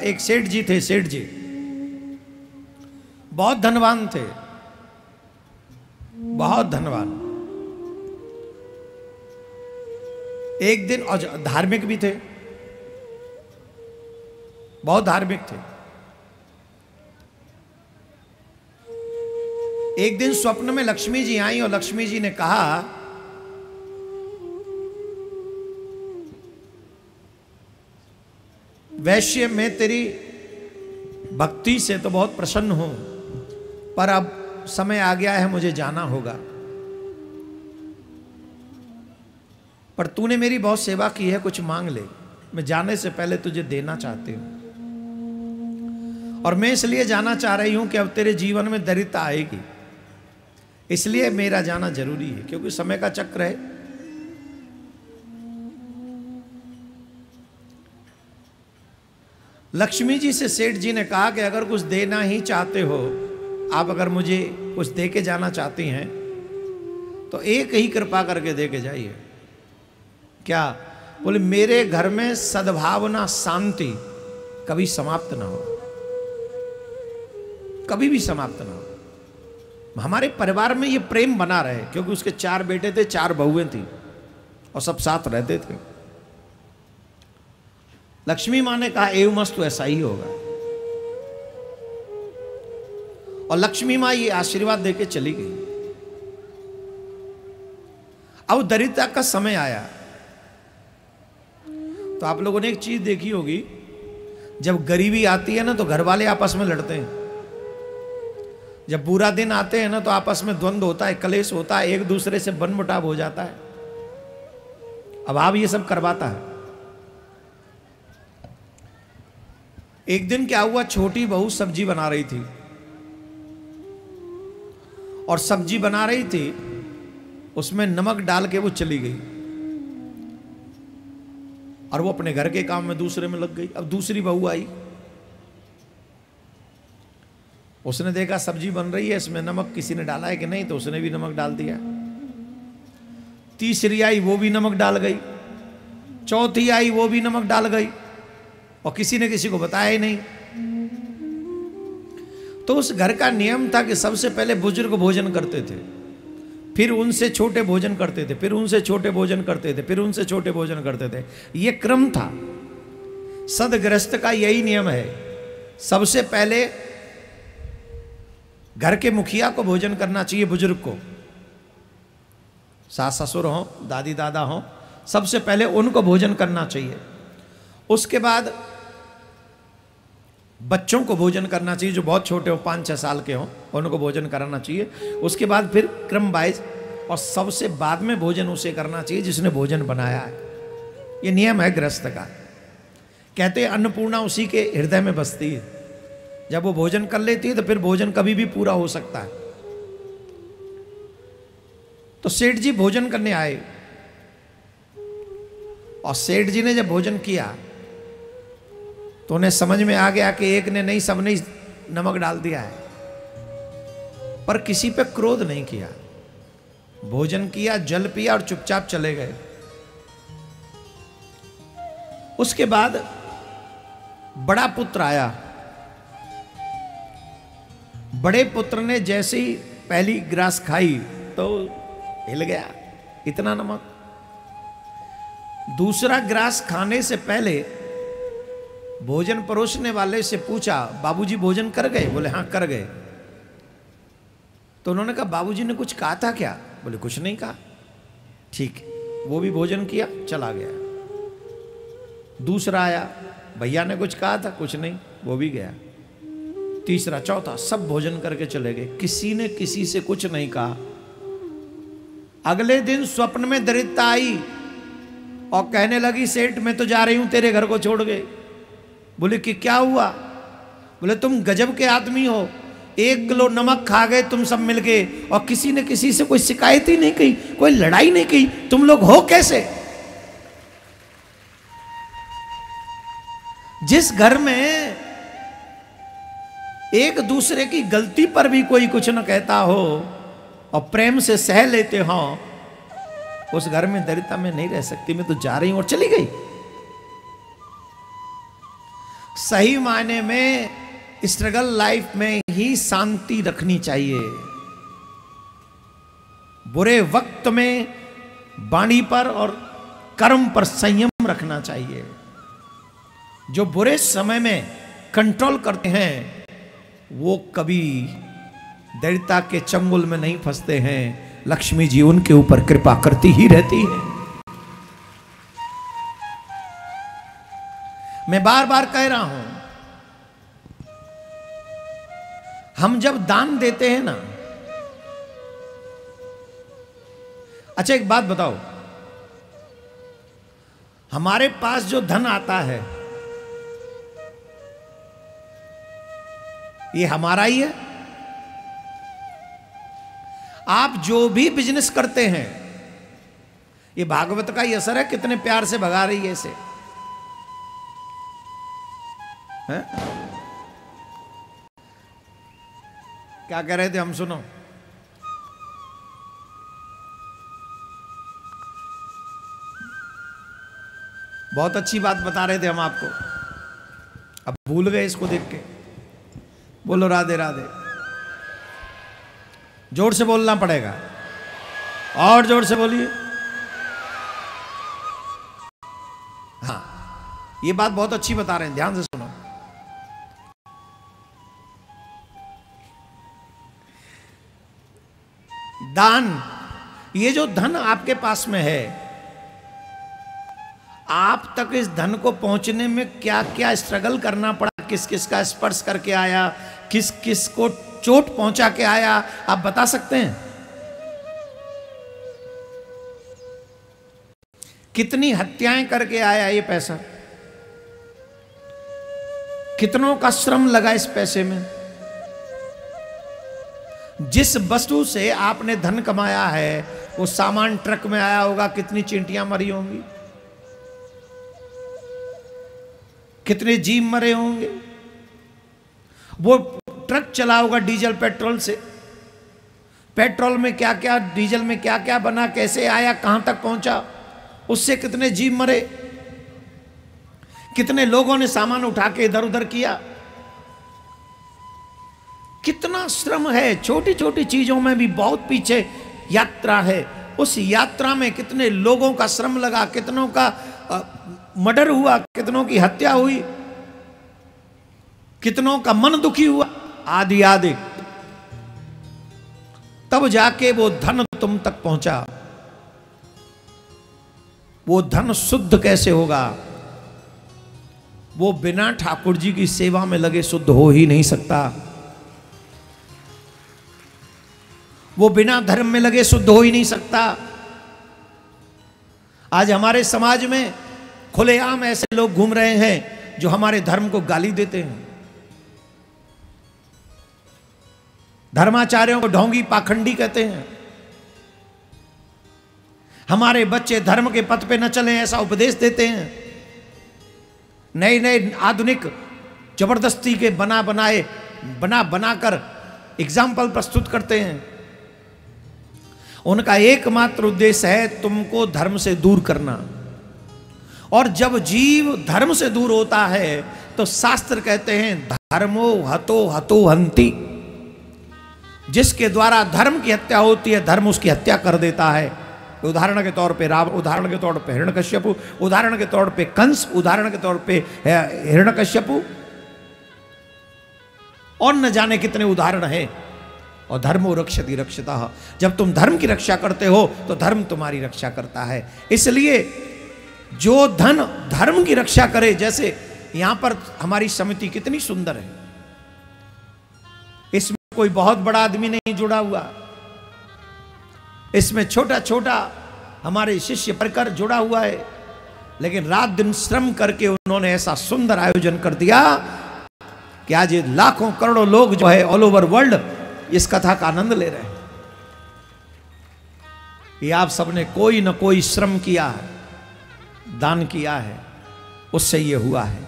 एक सेठ जी थे, सेठ जी बहुत धनवान थे, बहुत धनवान। एक दिन, और धार्मिक भी थे, बहुत धार्मिक थे। एक दिन स्वप्न में लक्ष्मी जी आई और लक्ष्मी जी ने कहा, वैश्य मैं तेरी भक्ति से तो बहुत प्रसन्न हूं, पर अब समय आ गया है, मुझे जाना होगा। पर तूने मेरी बहुत सेवा की है, कुछ मांग ले, मैं जाने से पहले तुझे देना चाहती हूं। और मैं इसलिए जाना चाह रही हूं कि अब तेरे जीवन में दरिद्रता आएगी, इसलिए मेरा जाना जरूरी है, क्योंकि समय का चक्र है। लक्ष्मी जी से सेठ जी ने कहा कि अगर कुछ देना ही चाहते हो, आप अगर मुझे कुछ दे के जाना चाहती हैं तो एक ही कृपा करके दे के जाइए। क्या? बोले मेरे घर में सद्भावना, शांति कभी समाप्त ना हो, कभी भी समाप्त ना हो। हमारे परिवार में ये प्रेम बना रहे, क्योंकि उसके 4 बेटे थे, 4 बहुएं थी और सब साथ रहते थे। लक्ष्मी माँ ने कहा एवं मस्तु, ऐसा ही होगा। और लक्ष्मी माँ ये आशीर्वाद देके चली गई। अब दरिद्रता का समय आया तो आप लोगों ने एक चीज देखी होगी, जब गरीबी आती है ना तो घर वाले आपस में लड़ते हैं। जब बुरा दिन आते हैं ना तो आपस में द्वंद्व होता है, कलेश होता है, एक दूसरे से बनमुटाव हो जाता है। अभाव ये सब करवाता है। एक दिन क्या हुआ, छोटी बहू सब्जी बना रही थी, और सब्जी बना रही थी, उसमें नमक डाल के वो चली गई और वो अपने घर के काम में दूसरे में लग गई। अब दूसरी बहू आई, उसने देखा सब्जी बन रही है, इसमें नमक किसी ने डाला है कि नहीं, तो उसने भी नमक डाल दिया। तीसरी आई, वो भी नमक डाल गई। चौथी आई, वो भी नमक डाल गई, और किसी ने किसी को बताया ही नहीं। तो उस घर का नियम था कि सबसे पहले बुजुर्ग भोजन करते थे, फिर उनसे छोटे भोजन करते थे, फिर उनसे छोटे भोजन करते थे, फिर उनसे छोटे भोजन करते थे। यह क्रम था। सदगृहस्थ का यही नियम है, सबसे पहले घर के मुखिया को भोजन करना चाहिए, बुजुर्ग को, सास ससुर हो, दादी दादा हो, सबसे पहले उनको भोजन करना चाहिए। उसके बाद बच्चों को भोजन करना चाहिए, जो बहुत छोटे हो, 5-6 साल के हो, उनको भोजन कराना चाहिए। उसके बाद फिर क्रम वाइज, और सबसे बाद में भोजन उसे करना चाहिए जिसने भोजन बनाया है। ये नियम है गृहस्थ का। कहते हैं अन्नपूर्णा उसी के हृदय में बसती है। जब वो भोजन कर लेती है तो फिर भोजन कभी भी पूरा हो सकता है। तो सेठ जी भोजन करने आए, और सेठ जी ने जब भोजन किया तो उन्हें समझ में आ गया कि एक ने नहीं, सबने नमक डाल दिया है, पर किसी पे क्रोध नहीं किया। भोजन किया, जल पिया और चुपचाप चले गए। उसके बाद बड़ा पुत्र आया। बड़े पुत्र ने जैसे ही पहली ग्रास खाई तो हिल गया, इतना नमक। दूसरा ग्रास खाने से पहले भोजन परोसने वाले से पूछा, बाबूजी भोजन कर गए? बोले हाँ कर गए। तो उन्होंने कहा बाबूजी ने कुछ कहा था क्या? बोले कुछ नहीं कहा। ठीक, वो भी भोजन किया, चला गया। दूसरा आया, भैया ने कुछ कहा था? कुछ नहीं, वो भी गया। तीसरा, चौथा, सब भोजन करके चले गए, किसी ने किसी से कुछ नहीं कहा। अगले दिन स्वप्न में दरिद्रता आई और कहने लगी, सेठ मैं तो जा रही हूं तेरे घर को छोड़ के। बोले कि क्या हुआ? बोले तुम गजब के आदमी हो, 1 किलो नमक खा गए तुम सब मिलके, और किसी ने किसी से कोई शिकायत ही नहीं की, कोई लड़ाई नहीं की, तुम लोग हो कैसे? जिस घर में एक दूसरे की गलती पर भी कोई कुछ न कहता हो और प्रेम से सह लेते हो, उस घर में दरिद्रता में नहीं रह सकती। मैं तो जा रही हूं, और चली गई। सही मायने में स्ट्रगल लाइफ में ही शांति रखनी चाहिए। बुरे वक्त में वाणी पर और कर्म पर संयम रखना चाहिए। जो बुरे समय में कंट्रोल करते हैं वो कभी दैत्यता के चंगुल में नहीं फंसते हैं। लक्ष्मी जी उनके ऊपर कृपा करती ही रहती है। मैं बार बार कह रहा हूं, हम जब दान देते हैं ना, अच्छा एक बात बताओ, हमारे पास जो धन आता है ये हमारा ही है। आप जो भी बिजनेस करते हैं ये भागवत का ही असर है। कितने प्यार से भगा रही है इसे, है? क्या कह रहे थे हम, सुनो। बहुत अच्छी बात बता रहे थे हम आपको, अब भूल गए इसको देख के। बोलो राधे राधे। जोर से बोलना पड़ेगा, और जोर से बोलिए। हाँ, ये बात बहुत अच्छी बता रहे हैं, ध्यान से सुनो। दान, ये जो धन आपके पास में है, आप तक इस धन को पहुंचने में क्या क्या स्ट्रगल करना पड़ा, किस किस का स्पर्श करके आया, किस किस को चोट पहुंचा के आया, आप बता सकते हैं? कितनी हत्याएं करके आया ये पैसा, कितनों का श्रम लगा इस पैसे में। जिस वस्तु से आपने धन कमाया है वो सामान ट्रक में आया होगा, कितनी चींटियां मरी होंगी, कितने जीव मरे होंगे। वो ट्रक चला होगा डीजल पेट्रोल से, पेट्रोल में क्या क्या, डीजल में क्या क्या बना, कैसे आया, कहां तक पहुंचा, उससे कितने जीव मरे, कितने लोगों ने सामान उठा के इधर उधर किया। कितना श्रम है, छोटी छोटी चीजों में भी बहुत पीछे यात्रा है। उस यात्रा में कितने लोगों का श्रम लगा, कितनों का मर्डर हुआ, कितनों की हत्या हुई, कितनों का मन दुखी हुआ, आदि आदि। तब जाके वो धन तुम तक पहुंचा। वो धन शुद्ध कैसे होगा? वो बिना ठाकुर जी की सेवा में लगे शुद्ध हो ही नहीं सकता। वो बिना धर्म में लगे शुद्ध हो ही नहीं सकता। आज हमारे समाज में खुलेआम ऐसे लोग घूम रहे हैं जो हमारे धर्म को गाली देते हैं, धर्माचार्यों को ढोंगी पाखंडी कहते हैं। हमारे बच्चे धर्म के पथ पे न चलें ऐसा उपदेश देते हैं। नए नए आधुनिक जबरदस्ती के बना बनाकर एग्जाम्पल प्रस्तुत करते हैं। उनका एकमात्र उद्देश्य है तुमको धर्म से दूर करना। और जब जीव धर्म से दूर होता है तो शास्त्र कहते हैं धर्मो हतो हतो हंति। जिसके द्वारा धर्म की हत्या होती है धर्म उसकी हत्या कर देता है। उदाहरण के तौर पे रावण, उदाहरण के तौर पे हिरण्यकश्यपु, उदाहरण के तौर पे कंस, उदाहरण के तौर पे हिरण्यकश्यपु, और न जाने कितने उदाहरण हैं। और धर्मो रक्षति रक्षिता। जब तुम धर्म की रक्षा करते हो तो धर्म तुम्हारी रक्षा करता है। इसलिए जो धन धर्म की रक्षा करे, जैसे यहां पर हमारी समिति कितनी सुंदर है, इसमें कोई बहुत बड़ा आदमी नहीं जुड़ा हुआ, इसमें छोटा छोटा हमारे शिष्य परिकर जुड़ा हुआ है, लेकिन रात दिन श्रम करके उन्होंने ऐसा सुंदर आयोजन कर दिया कि आज ये लाखों करोड़ों लोग जो है ऑल ओवर वर्ल्ड इस कथा का आनंद ले रहे हैं। ये आप सबने कोई न कोई श्रम किया है, दान किया है, उससे ये हुआ है।